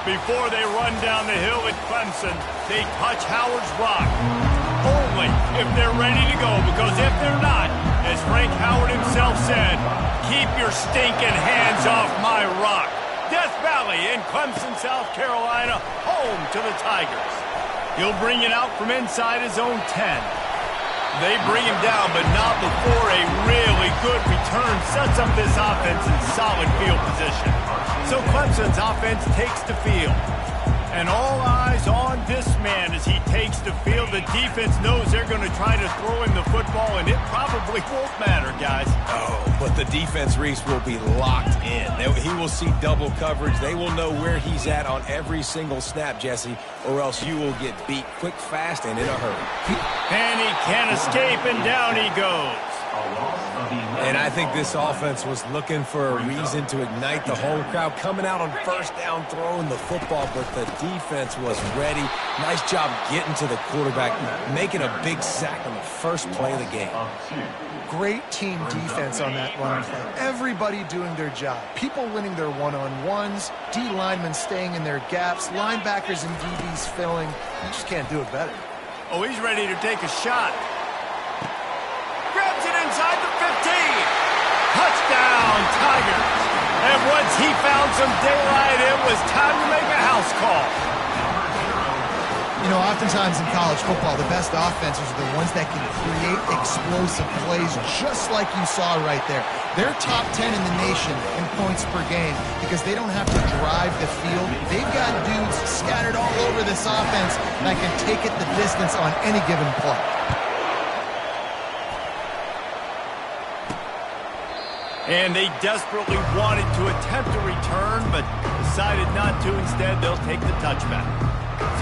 Before they run down the hill at Clemson, they touch Howard's rock. Only if they're ready to go, because if they're not, as Frank Howard himself said, keep your stinking hands off my rock. Death Valley in Clemson, South Carolina, home to the Tigers. He'll bring it out from inside his own 10. They bring him down, but not before a really good return sets up this offense in solid field position. So Clemson's offense takes the field. And all eyes on this man as he takes the field. The defense knows they're going to try to throw him the football, and it probably won't matter, guys. Oh, but the defense, Reese, will be locked in. He will see double coverage. They will know where he's at on every single snap, Jesse, or else you will get beat quick, fast, and in a hurry. And he can't escape, and down he goes. And I think this offense was looking for a reason to ignite the home crowd, coming out on first down, throwing the football, but the defense was ready. Nice job getting to the quarterback, making a big sack on the first play of the game. Great team defense on that run play. Everybody doing their job. People winning their one-on-ones, D linemen staying in their gaps, linebackers and DBs filling. You just can't do it better. Oh, he's ready to take a shot. Grabs it inside the 15. Touchdown, Tigers. And once he found some daylight, it was time to make a house call. You know, oftentimes in college football, the best offenses are the ones that can create explosive plays just like you saw right there. They're top 10 in the nation in points per game because they don't have to drive the field. They've got dudes scattered all over this offense that can take it the distance on any given play. And they desperately wanted to attempt a return, but decided not to. Instead, they'll take the touchback.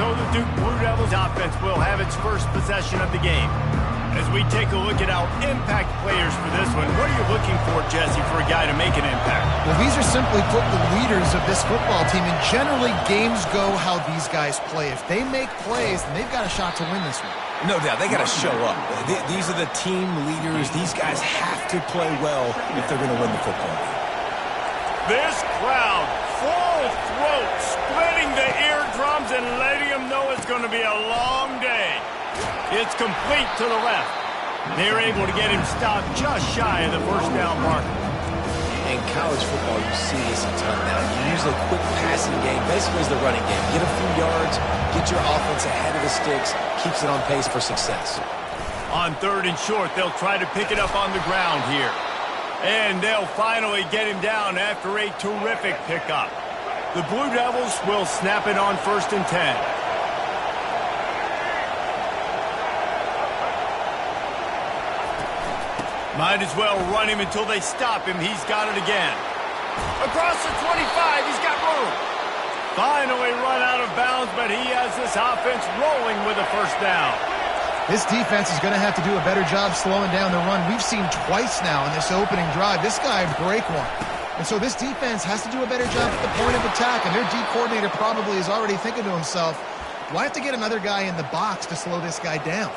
So the Duke Blue Devils offense will have its first possession of the game. As we take a look at our impact players for this one, what are you looking for, Jesse, for a guy to make an impact? Well, these are simply put the leaders of this football team, and generally games go how these guys play. If they make plays, then they've got a shot to win this one. No doubt, they got to show up. These are the team leaders. These guys have to play well if they're going to win the football game. This crowd, full throat, splitting the eardrums and letting them know it's going to be a long day. It's complete to the left. They're able to get him stopped just shy of the first down marker. In college football, you see this a ton now. You use a quick passing game, basically as the running game. Get a few yards, get your offense ahead of the sticks, keeps it on pace for success. On 3rd and short, they'll try to pick it up on the ground here. And they'll finally get him down after a terrific pickup. The Blue Devils will snap it on 1st and 10. Might as well run him until they stop him. He's got it again. Across the 25, he's got room. Finally run out of bounds, but he has this offense rolling with a first down. This defense is going to have to do a better job slowing down the run. We've seen twice now in this opening drive. This guy break one. And so this defense has to do a better job at the point of attack, and their D coordinator probably is already thinking to himself, do I have to get another guy in the box to slow this guy down?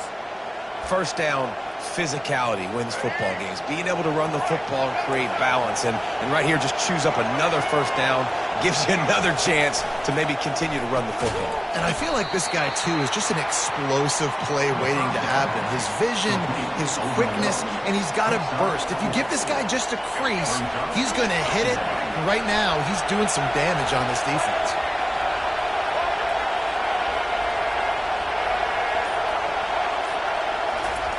First down, physicality wins football games. Being able to run the football and create balance. And right here, just choose up another first down, gives you another chance to maybe continue to run the football. And I feel like this guy, too, is just an explosive play waiting to happen. His vision, his quickness, and he's got to burst. If you give this guy just a crease, he's going to hit it. And right now, he's doing some damage on this defense.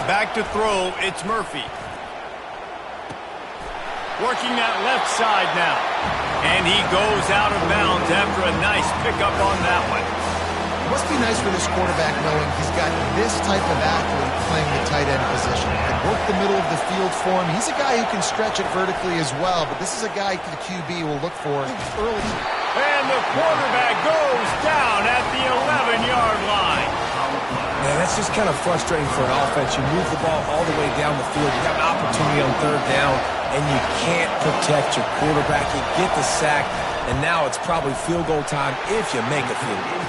Back to throw, it's Murphy. Working that left side now. And he goes out of bounds after a nice pickup on that one. It must be nice for this quarterback knowing he's got this type of athlete playing the tight end position. He can work the middle of the field for him. He's a guy who can stretch it vertically as well, but this is a guy the QB will look for early. And the quarterback goes down at the 11-yard line. Man, that's just kind of frustrating for an offense. You move the ball all the way down the field. You have an opportunity on 3rd down, and you can't protect your quarterback. You get the sack, and now it's probably field goal time if you make a field goal.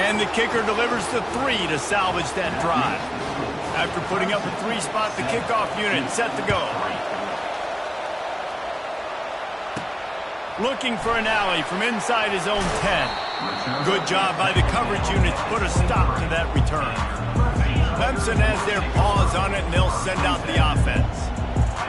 And the kicker delivers the 3 to salvage that drive. After putting up a 3-spot, the kickoff unit set to go. Looking for an alley from inside his own 10. Good job by the coverage units to put a stop to that return. Clemson has their paws on it, and they'll send out the offense.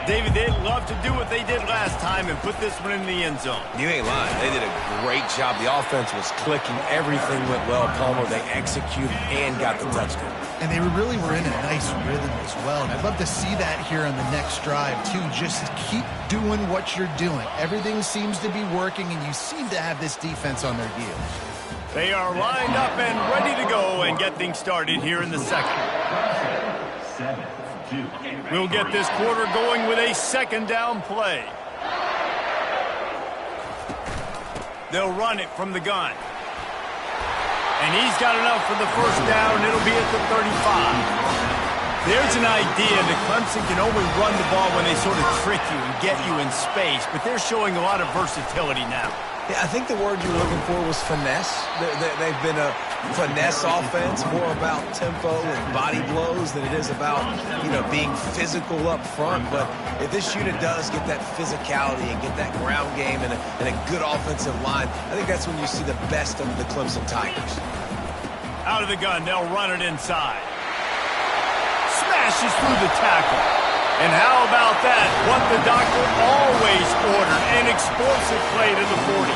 David, they'd love to do what they did last time and put this one in the end zone. You ain't lying. They did a great job. The offense was clicking. Everything went well, Palmer. They executed and got the touchdown. And they really were in a nice rhythm as well. And I'd love to see that here on the next drive, too. Just keep doing what you're doing. Everything seems to be working, and you seem to have this defense on their heels. They are lined up and ready to go and get things started here in the second. We'll get this quarter going with a second down play. They'll run it from the gun. And he's got enough for the first down. It'll be at the 35. There's an idea that Clemson can only run the ball when they sort of trick you and get you in space, but they're showing a lot of versatility now. Yeah, I think the word you were looking for was finesse. They've been a finesse offense, more about tempo and body blows than it is about, being physical up front. But if this unit does get that physicality and get that ground game and a good offensive line, I think that's when you see the best of the Clemson Tigers. Out of the gun, they'll run it inside. Smashes through the tackle. And how about that? What the doctor always ordered, an explosive play to the 40.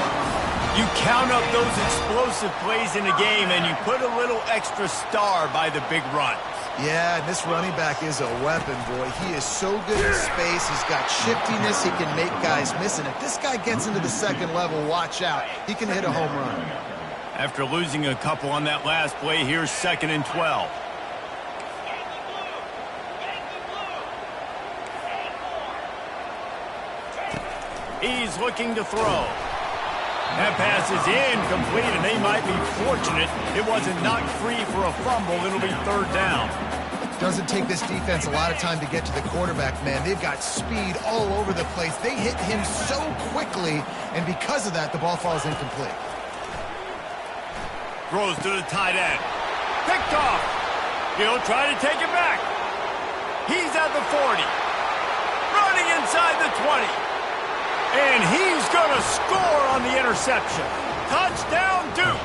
You count up those explosive plays in a game, and you put a little extra star by the big runs. Yeah, and this running back is a weapon, boy. He is so good in space. He's got shiftiness. He can make guys miss. And if this guy gets into the second level, watch out. He can hit a home run. After losing a couple on that last play, here's 2nd and 12. He's looking to throw. That pass is incomplete, and they might be fortunate it wasn't knocked free for a fumble. It'll be 3rd down. Doesn't take this defense a lot of time to get to the quarterback, man. They've got speed all over the place. They hit him so quickly, and because of that, the ball falls incomplete. Throws to the tight end. Picked off. He'll try to take it back. He's at the 40. Running inside the 20. And he's going to score on the interception. Touchdown, Duke.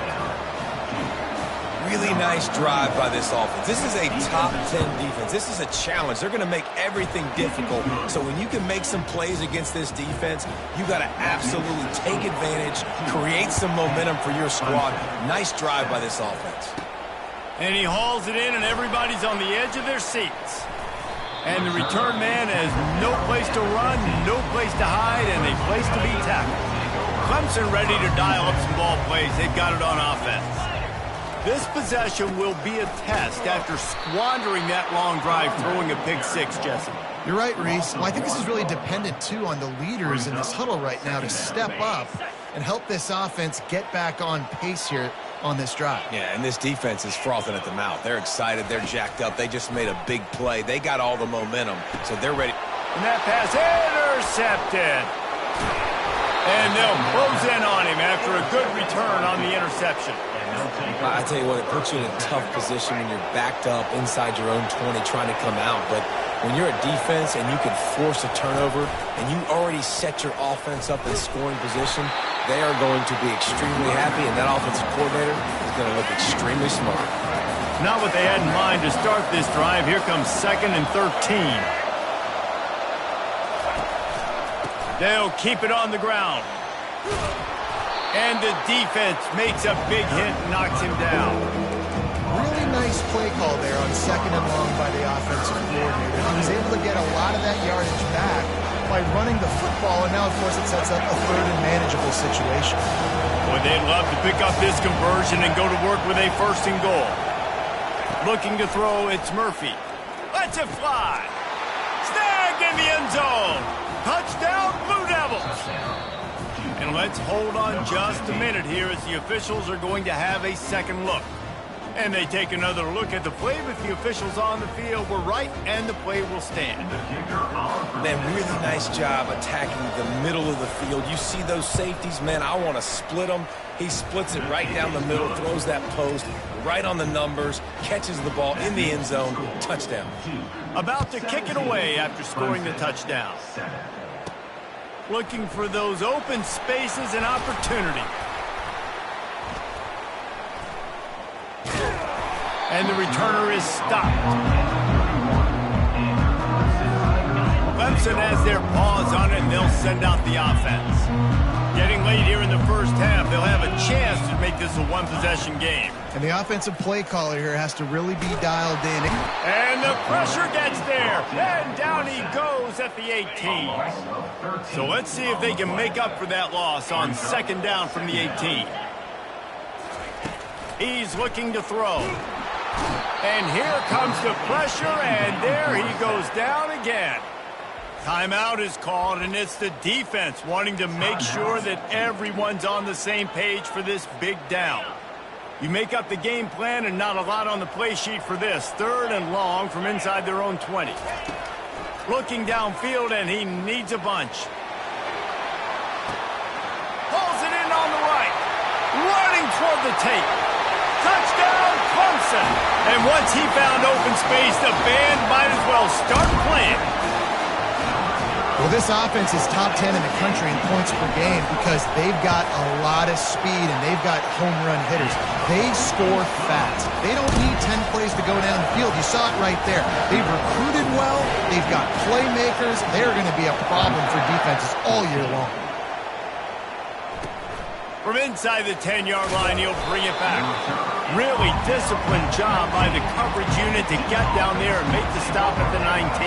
Really nice drive by this offense. This is a top 10 defense. This is a challenge. They're going to make everything difficult. So when you can make some plays against this defense, you got to absolutely take advantage, create some momentum for your squad. Nice drive by this offense. And he hauls it in, and everybody's on the edge of their seats. And the return man has no place to run, no place to hide, and a place to be tackled. Clemson ready to dial up some ball plays. They've got it on offense. This possession will be a test after squandering that long drive, throwing a pick 6, Jesse. You're right, Reese. Well, I think this is really dependent, too, on the leaders in this huddle right now to step up and help this offense get back on pace here on this drive. Yeah, and this defense is frothing at the mouth. They're excited. They're jacked up. They just made a big play. They got all the momentum, so they're ready. And that pass intercepted. And they'll close in on him after a good return on the interception. I tell you what, it puts you in a tough position when you're backed up inside your own 20 trying to come out. But when you're a defense and you can force a turnover and you already set your offense up in scoring position, they are going to be extremely happy, and that offensive coordinator is going to look extremely smart. Not what they had in mind to start this drive. Here comes 2nd and 13. They'll keep it on the ground. And the defense makes a big hit and knocks him down. Really nice play call there on 2nd and long by the offensive coordinator. He was able to get a lot of that yardage back by running the football, and now, of course, it sets up a 3rd and manageable situation. Boy, they'd love to pick up this conversion and go to work with a 1st and goal. Looking to throw, it's Murphy. Lets it fly. Snagged in the end zone. Touchdown, Blue Devils. And let's hold on just a minute here as the officials are going to have a second look. And they take another look at the play, but the officials on the field were right, and the play will stand. Man, really nice job attacking the middle of the field. You see those safeties, man, I want to split them. He splits it right down the middle, throws that post right on the numbers, catches the ball in the end zone, touchdown. About to kick it away after scoring the touchdown. looking for those open spaces and opportunity. And the returner is stopped. Clemson has their paws on it, and they'll send out the offense. Getting late here in the first half, they'll have a chance to make this a one-possession game. And the offensive play caller here has to really be dialed in. And the pressure gets there. And down he goes at the 18. So let's see if they can make up for that loss on second down from the 18. He's looking to throw. And here comes the pressure, and there he goes down again. Timeout is called, and it's the defense wanting to make sure that everyone's on the same page for this big down. You make up the game plan and not a lot on the play sheet for this. Third and long from inside their own 20. Looking downfield, and he needs a bunch. Pulls it in on the right. Running toward the tape. Touchdown, Clemson. And once he found open space, the band might as well start playing. Well, this offense is top 10 in the country in points per game because they've got a lot of speed and they've got home run hitters. They score fast. They don't need 10 plays to go down the field. You saw it right there. They've recruited well. They've got playmakers. They're going to be a problem for defenses all year long. From inside the 10-yard line, he'll bring it back. Really disciplined job by the coverage unit to get down there and make the stop at the 19.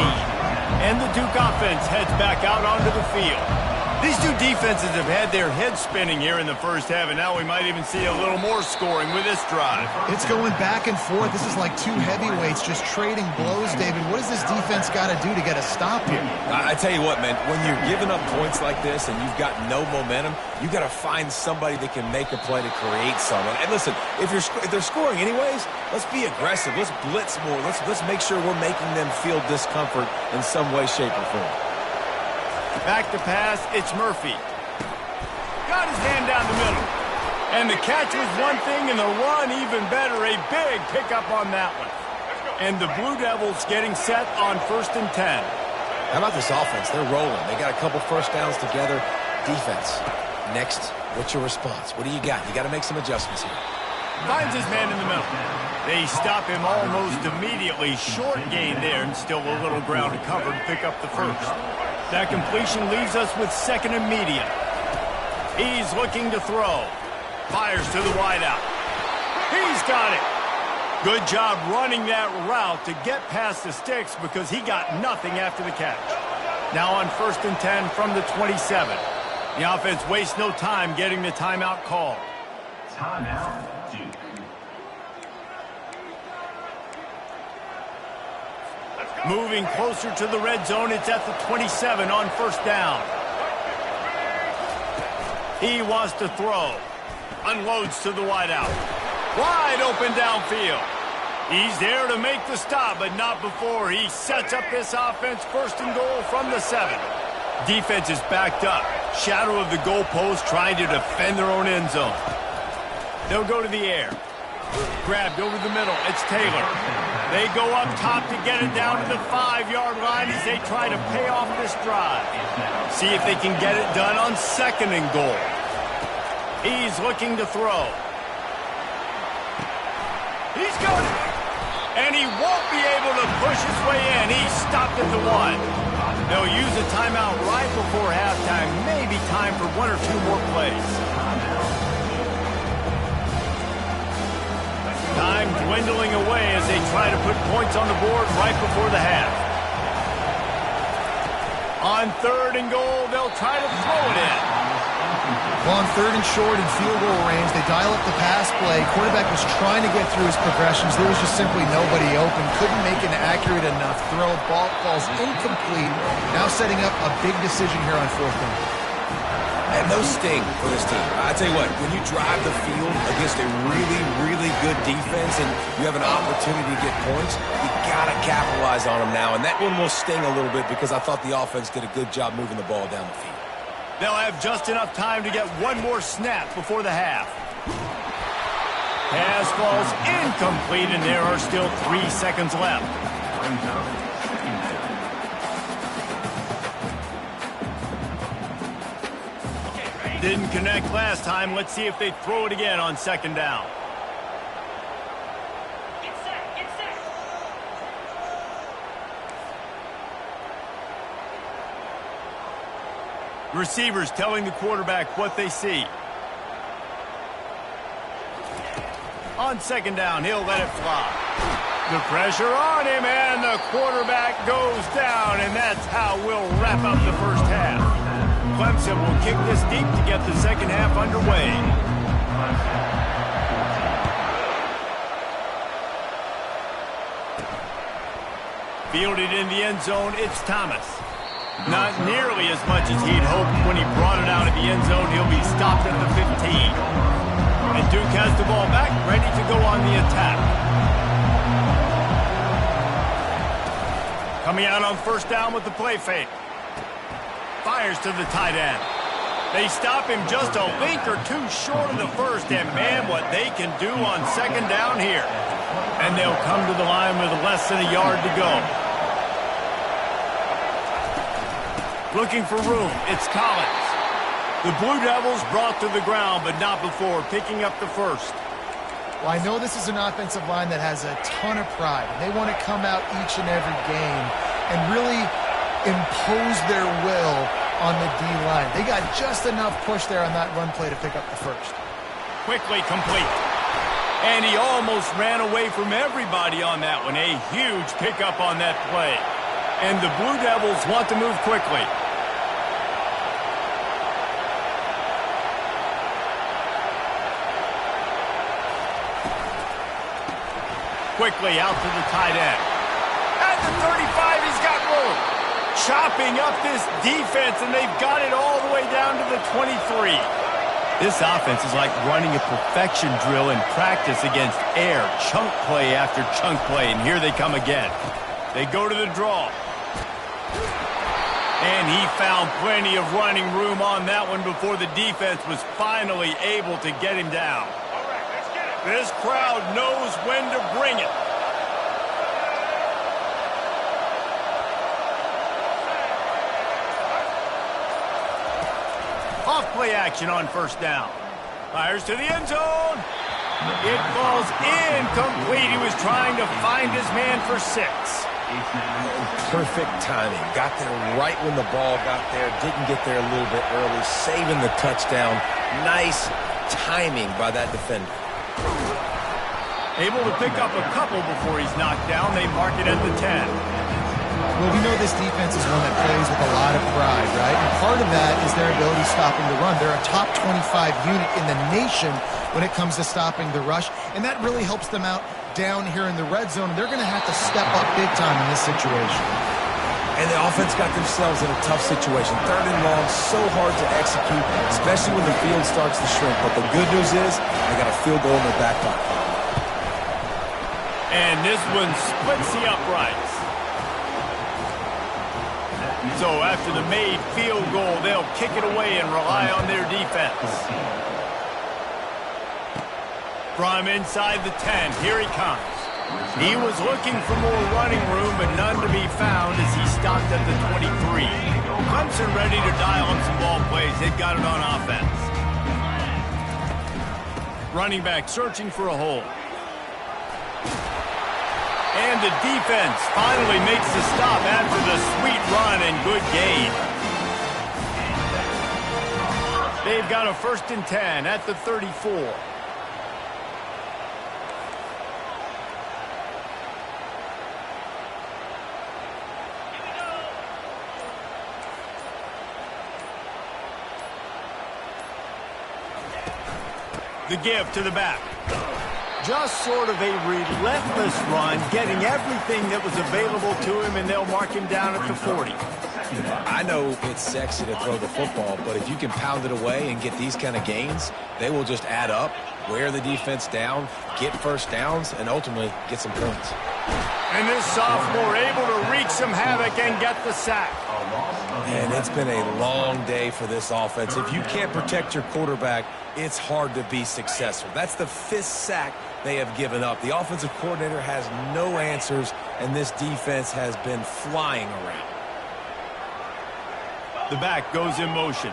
And the Duke offense heads back out onto the field. These two defenses have had their heads spinning here in the first half, and now we might even see a little more scoring with this drive. It's going back and forth. This is like two heavyweights just trading blows, David. What does this defense got to do to get a stop here? I tell you what, man, when you're giving up points like this and you've got no momentum, you got to find somebody that can make a play to create something. And listen, if they're scoring anyways, let's be aggressive. Let's blitz more. Let's make sure we're making them feel discomfort in some way, shape, or form. Back to pass, it's Murphy. Got his hand down the middle. And the catch was one thing, and the run even better. A big pickup on that one. And the Blue Devils getting set on 1st and 10. How about this offense? They're rolling. They got a couple first downs together. Defense. Next, what's your response? What do you got? You got to make some adjustments here. Finds his man in the middle. They stop him almost immediately. Short gain there, and still a little ground to cover to pick up the first. That completion leaves us with second and medium. He's looking to throw. Fires to the wideout. He's got it. Good job running that route to get past the sticks because he got nothing after the catch. Now on 1st and 10 from the 27. The offense wastes no time getting the timeout call. Timeout, Duke. Moving closer to the red zone, it's at the 27 on 1st down. He wants to throw. Unloads to the wideout. Wide open downfield. He's there to make the stop, but not before he sets up this offense 1st and goal from the 7. Defense is backed up. Shadow of the goalpost trying to defend their own end zone. They'll go to the air. Grabbed over the middle. It's Taylor. They go up top to get it down to the 5-yard line as they try to pay off this drive. See if they can get it done on 2nd and goal. He's looking to throw. He's got it. And he won't be able to push his way in. He's stopped at the 1. They'll use a timeout right before halftime. Maybe time for 1 or 2 more plays. Time dwindling away as they try to put points on the board right before the half. On 3rd and goal, they'll try to throw it in. Well, on 3rd and short in field goal range, they dial up the pass play. Quarterback was trying to get through his progressions. There was just simply nobody open. Couldn't make an accurate enough throw. Ball falls incomplete. Now setting up a big decision here on 4th down. And those sting for this team. I tell you what, when you drive the field against a really, really good defense and you have an opportunity to get points, you got to capitalize on them now. And that one will sting a little bit because I thought the offense did a good job moving the ball down the field. They'll have just enough time to get one more snap before the half. Pass falls incomplete, and there are still 3 seconds left. Didn't connect last time. Let's see if they throw it again on second down. Receivers telling the quarterback what they see. On second down, he'll let it fly. The pressure on him, and the quarterback goes down, and that's how we'll wrap up the first half. Clemson will kick this deep to get the second half underway. Fielded in the end zone, it's Thomas. Not nearly as much as he'd hoped when he brought it out of the end zone. He'll be stopped at the 15. And Duke has the ball back, ready to go on the attack. Coming out on first down with the play fake. Fires to the tight end. They stop him just a link or two short of the first, and man, what they can do on second down here. And they'll come to the line with less than a yard to go. Looking for room, it's Collins. The Blue Devils brought to the ground, but not before picking up the first. Well, I know this is an offensive line that has a ton of pride. They want to come out each and every game and really impose their will on the D-line. They got just enough push there on that run play to pick up the first. Quickly complete. And he almost ran away from everybody on that one. A huge pickup on that play. And the Blue Devils want to move quickly. Quickly out to the tight end. At the 35, he's got room. Chopping up this defense, and they've got it all the way down to the 23. This offense is like running a perfection drill in practice against air. Chunk play after chunk play, and here they come again. They go to the draw. And he found plenty of running room on that one before the defense was finally able to get him down. This crowd knows when to bring it. Off play action on first down. Fires to the end zone. It falls incomplete. He was trying to find his man for 6. Perfect timing. Got there right when the ball got there. Didn't get there a little bit early. Saving the touchdown. Nice timing by that defender. Able to pick up a couple before he's knocked down. They mark it at the 10. Well, we know this defense is one that plays with a lot of pride, right? And part of that is their ability stopping the run. They're a top 25 unit in the nation when it comes to stopping the rush, and that really helps them out down here in the red zone. They're going to have to step up big time in this situation. And the offense got themselves in a tough situation. 3rd and long, so hard to execute, especially when the field starts to shrink. But the good news is they got a field goal in their back pocket. And this one splits the uprights. So after the made field goal, they'll kick it away and rely on their defense. From inside the 10, here he comes. He was looking for more running room, but none to be found as he stopped at the 23. Clemson ready to dial up some ball plays. They've got it on offense. Running back searching for a hole. And the defense finally makes the stop after the sweet run and good gain. They've got a 1st and 10 at the 34. The give to the back. Just sort of a relentless run, getting everything that was available to him, and they'll mark him down at the 40. I know it's sexy to throw the football, but if you can pound it away and get these kind of gains, they will just add up, wear the defense down, get first downs, and ultimately get some points. And this sophomore able to wreak some havoc and get the sack. And it's been a long day for this offense. If you can't protect your quarterback, it's hard to be successful. That's the 5th sack they have given up. The offensive coordinator has no answers, and this defense has been flying around. The back goes in motion.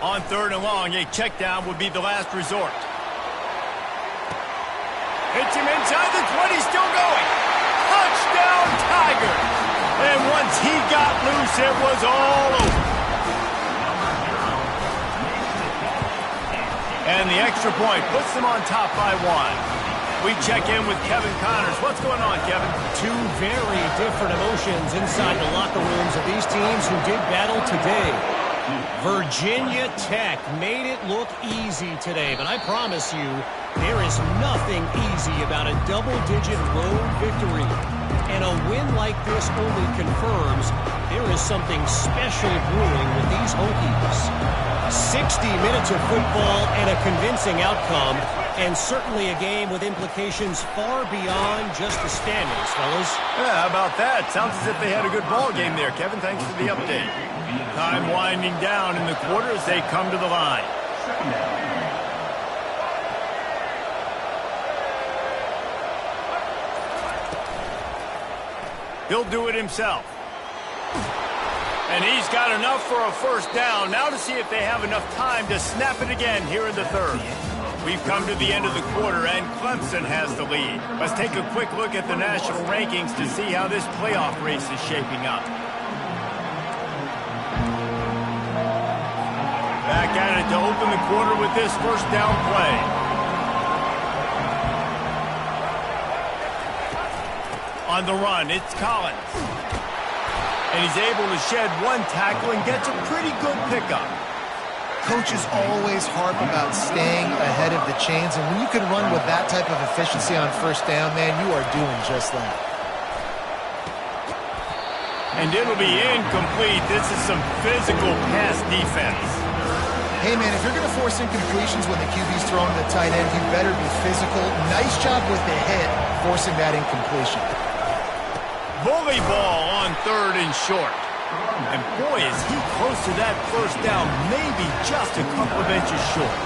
On 3rd and long, a check down would be the last resort. Hits him inside the 20, still going. Touchdown, Tigers! And once he got loose, it was all over. And the extra point puts them on top by 1. We check in with Kevin Connors. What's going on, Kevin? Two very different emotions inside the locker rooms of these teams who did battle today. Virginia Tech made it look easy today, but I promise you, there is nothing easy about a double-digit road victory. And a win like this only confirms there is something special brewing with these Hokies. 60 minutes of football and a convincing outcome, and certainly a game with implications far beyond just the standings, fellas. Yeah, how about that? Sounds as if they had a good ball game there, Kevin. Thanks for the update. Time winding down in the quarter as they come to the line. He'll do it himself. And he's got enough for a first down. Now to see if they have enough time to snap it again here in the 3rd. We've come to the end of the quarter, and Clemson has the lead. Let's take a quick look at the national rankings to see how this playoff race is shaping up. Back at it to open the quarter with this first down play. On the run, it's Collins. And he's able to shed 1 tackle and gets a pretty good pickup. Coaches always harp about staying ahead of the chains, and when you can run with that type of efficiency on first down, man, you are doing just that. And it'll be incomplete. This is some physical pass defense. Hey, man, if you're going to force incompletions when the QB's throwing to the tight end, you better be physical. Nice job with the hit, forcing that incompletion. Bully ball on 3rd and short. And boy, is he close to that first down, maybe just a couple of inches short.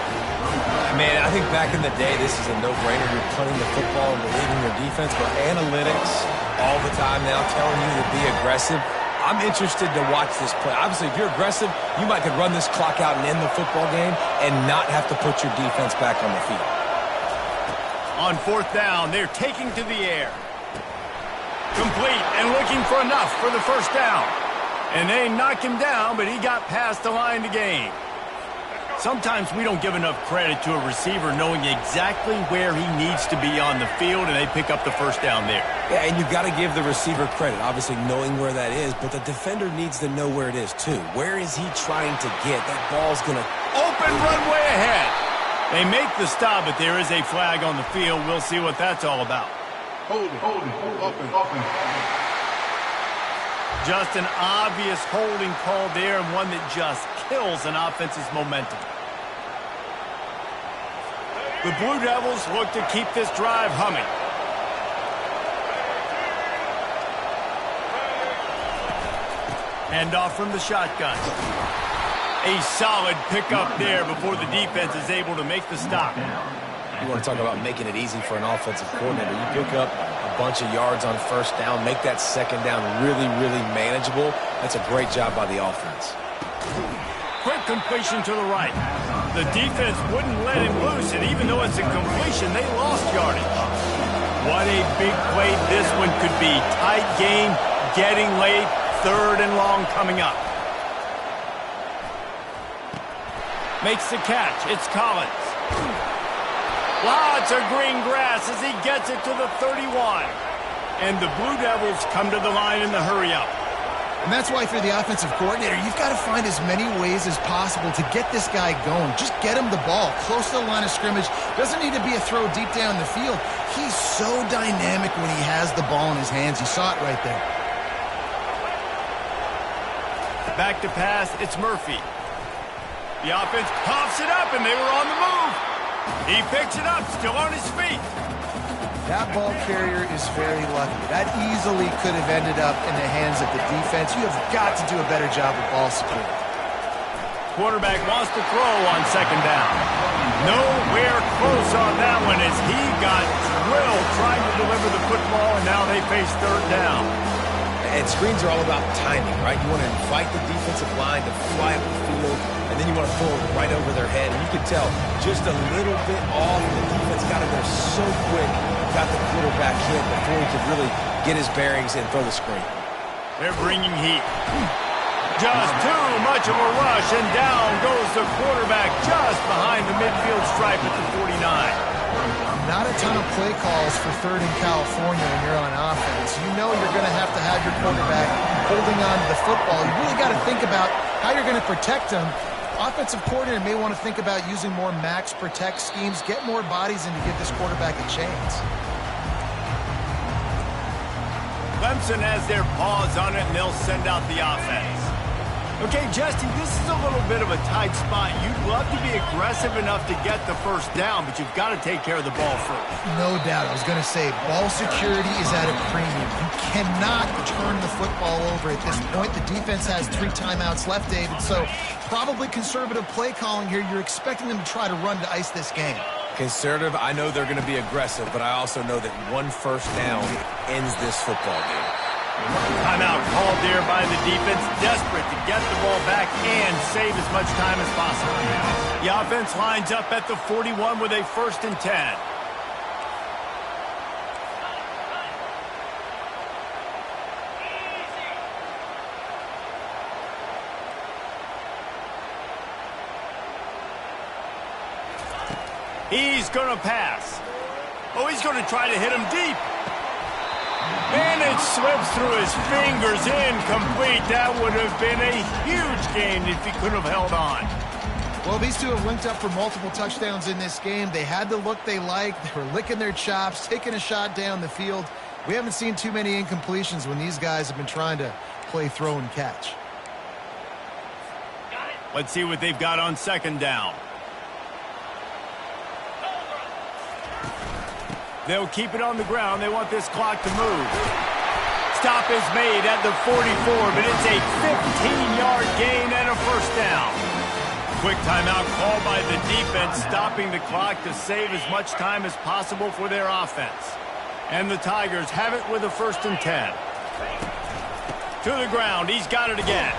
Man, I think back in the day, this is a no-brainer. You're punting the football and believing your defense, but analytics all the time now telling you to be aggressive. I'm interested to watch this play. Obviously, if you're aggressive, you might could run this clock out and end the football game and not have to put your defense back on the field. On 4th down, they're taking to the air. Complete and looking for enough for the first down. And they knock him down, but he got past the line to gain. Sometimes we don't give enough credit to a receiver knowing exactly where he needs to be on the field, and they pick up the first down there. Yeah, and you've got to give the receiver credit, obviously knowing where that is, but the defender needs to know where it is too. Where is he trying to get? That ball's going to... Open runway ahead. They make the stop, but there is a flag on the field. We'll see what that's all about. Open. Just an obvious holding call there, and one that just kills an offense's momentum. The Blue Devils look to keep this drive humming. Handoff from the shotgun. A solid pickup there before the defense is able to make the stop. You want to talk about making it easy for an offensive coordinator. You pick up a bunch of yards on first down, make that second down really, really manageable. That's a great job by the offense. Quick completion to the right. The defense wouldn't let him loose, and even though it's a completion, they lost yardage. What a big play this one could be. Tight game, getting late, 3rd and long coming up. Makes the catch. It's Collins. Lots of green grass as he gets it to the 31. And the Blue Devils come to the line in the hurry-up. And that's why, for the offensive coordinator, you've got to find as many ways as possible to get this guy going. Just get him the ball close to the line of scrimmage. Doesn't need to be a throw deep down the field. He's so dynamic when he has the ball in his hands. You saw it right there. Back to pass, it's Murphy. The offense pops it up, and they were on the move. He picks it up, still on his feet. That ball carrier is very lucky. That easily could have ended up in the hands of the defense. You have got to do a better job with ball security. Quarterback wants to throw on second down. Nowhere close on that one as he got drilled trying to deliver the football, and now they face third down. And screens are all about timing, right? You want to invite the defensive line to fly up the field, and then you want to throw it right over their head. And you can tell just a little bit off. The defense got in there so quick, got the quarterback hit before he could really get his bearings and throw the screen. They're bringing heat. Just too much of a rush, and down goes the quarterback just behind the midfield stripe at the 49. Not a ton of play calls for third in California when you're on offense. You know you're going to have your quarterback holding on to the football. You really got to think about how you're going to protect him. Offensive coordinator may want to think about using more max protect schemes, get more bodies in to give this quarterback a chance. Clemson has their paws on it, and they'll send out the offense. Okay, Justin, this is a little bit of a tight spot. You'd love to be aggressive enough to get the first down, but you've got to take care of the ball first. No doubt. I was going to say, ball security is at a premium. You cannot turn the football over at this point. The defense has 3 timeouts left, David, so probably conservative play calling here. You're expecting them to try to run to ice this game. Conservative, I know they're going to be aggressive, but I also know that one first down ends this football game. Timeout called there by the defense, desperate to get the ball back and save as much time as possible. The offense lines up at the 41 with a 1st and 10. He's going to pass. Oh, he's going to try to hit him deep. And it slips through his fingers, incomplete. That would have been a huge gain if he could have held on. Well, these two have linked up for multiple touchdowns in this game. They had the look they liked. They were licking their chops, taking a shot down the field. We haven't seen too many incompletions when these guys have been trying to play throw and catch. Let's see what they've got on 2nd down. They'll keep it on the ground. They want this clock to move. Stop is made at the 44, but it's a 15-yard gain and a 1st down. Quick timeout called by the defense, stopping the clock to save as much time as possible for their offense. And the Tigers have it with a 1st and 10. To the ground. He's got it again.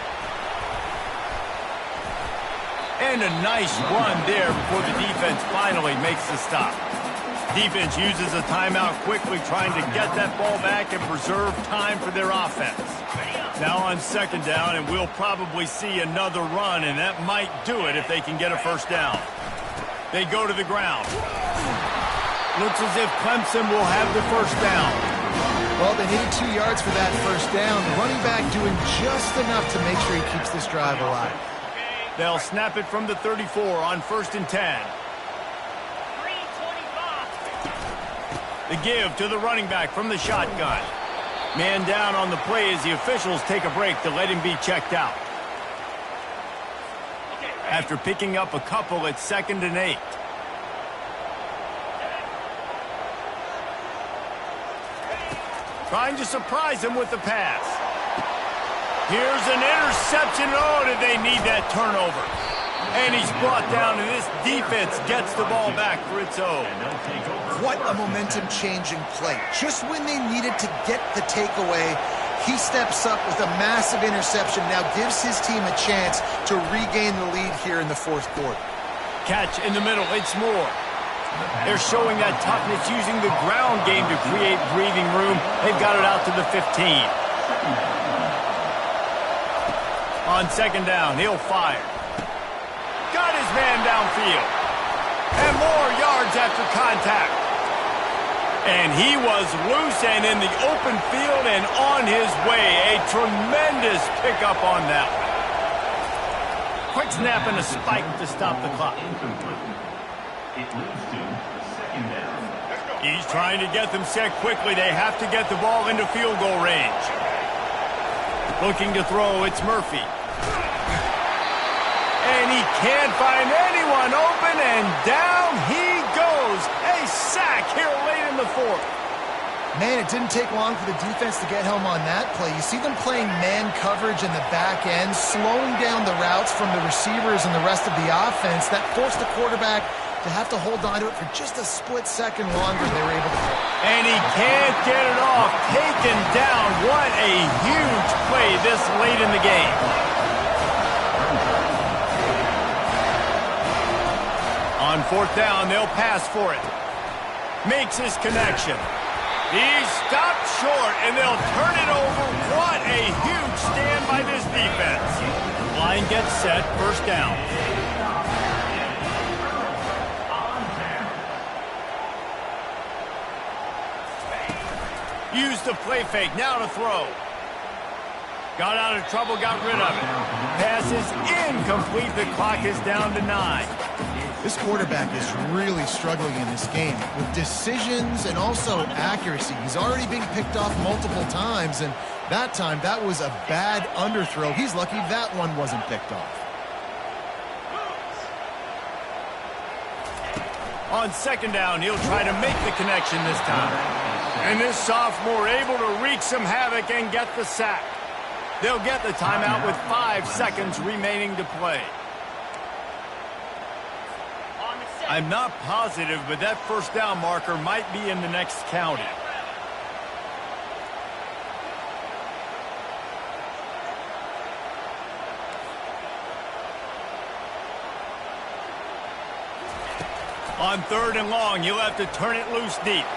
And a nice run there before the defense finally makes the stop. Defense uses a timeout quickly, trying to get that ball back and preserve time for their offense. Now on 2nd down, and we'll probably see another run, and that might do it if they can get a 1st down. They go to the ground. Looks as if Clemson will have the 1st down. Well, they needed 2 yards for that 1st down. The running back doing just enough to make sure he keeps this drive alive. They'll snap it from the 34 on 1st and 10. The give to the running back from the shotgun. Man down on the play as the officials take a break to let him be checked out. After picking up a couple at 2nd and 8. Trying to surprise him with the pass. Here's an interception. Oh, did they need that turnover? And he's brought down, and this defense gets the ball back for its own. What a momentum-changing play. Just when they needed to get the takeaway, he steps up with a massive interception, now gives his team a chance to regain the lead here in the 4th quarter. Catch in the middle. It's Moore. They're showing that toughness using the ground game to create breathing room. They've got it out to the 15. On 2nd down, he'll fire. Got his man downfield. And more yards after contact. And he was loose and in the open field and on his way. A tremendous pickup on that one. Quick snap and a spike to stop the clock. It leads to 2nd down. He's trying to get them set quickly. They have to get the ball into field goal range. Looking to throw, it's Murphy. And he can't find anyone open, and down he goes. A sack here late in the 4th. Man, it didn't take long for the defense to get home on that play. You see them playing man coverage in the back end, slowing down the routes from the receivers and the rest of the offense. That forced the quarterback to to have to hold on to it for just a split second longer, they were able to. And he can't get it off. Taken down. What a huge play this late in the game. On fourth down, they'll pass for it. Makes his connection. He's stopped short, and they'll turn it over. What a huge stand by this defense. Line gets set, first down. Use the play fake, now to throw. Got out of trouble, got rid of it. Pass is incomplete, the clock is down to 9. This quarterback is really struggling in this game with decisions and also accuracy. He's already being picked off multiple times, and that time, that was a bad underthrow. He's lucky that one wasn't picked off. On second down, he'll try to make the connection this time. And this sophomore able to wreak some havoc and get the sack. They'll get the timeout with 5 seconds remaining to play. I'm not positive, but that first down marker might be in the next counting. On third and long, you'll have to turn it loose deep.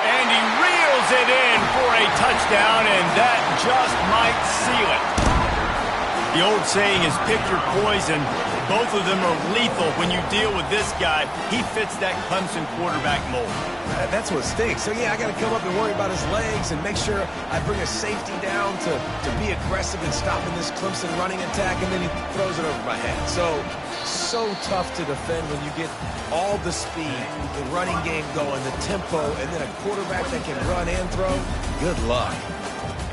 And he reels it in for a touchdown, and that just might seal it. The old saying is pick your poison. Both of them are lethal when you deal with this guy. He fits that Clemson quarterback mold. That's what stinks. So, yeah, I got to come up and worry about his legs and make sure I bring a safety down to be aggressive in stopping this Clemson running attack, and then he throws it over my head. So tough to defend when you get all the speed, the running game going, the tempo, and then a quarterback that can run and throw. Good luck.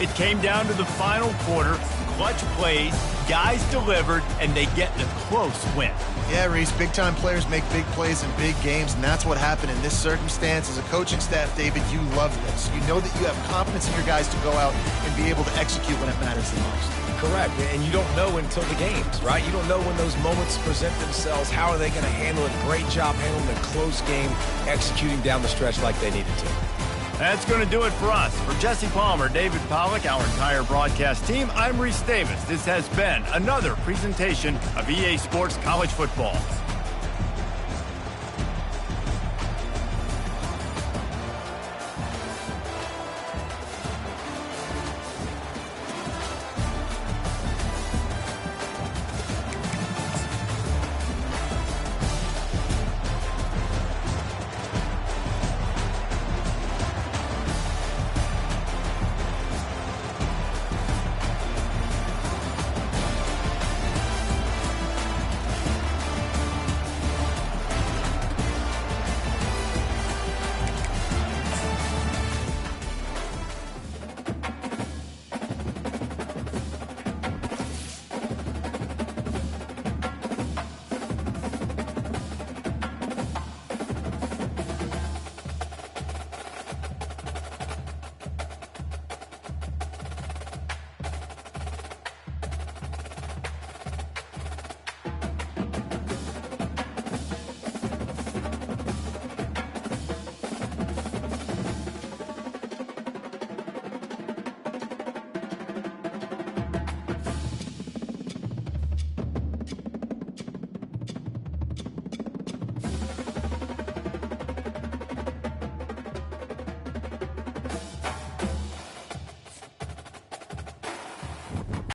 It came down to the final quarter. Clutch plays, guys delivered, and they get the close win. Yeah, Reese, big-time players make big plays in big games, and that's what happened in this circumstance. As a coaching staff, David, you love this. You know that you have confidence in your guys to go out and be able to execute when it matters the most. Correct, and you don't know until the games, right? You don't know when those moments present themselves. How are they going to handle it? Great job handling the close game, executing down the stretch like they needed to. That's going to do it for us. For Jesse Palmer, David Pollack, our entire broadcast team, I'm Reese Davis. This has been another presentation of EA Sports College Football.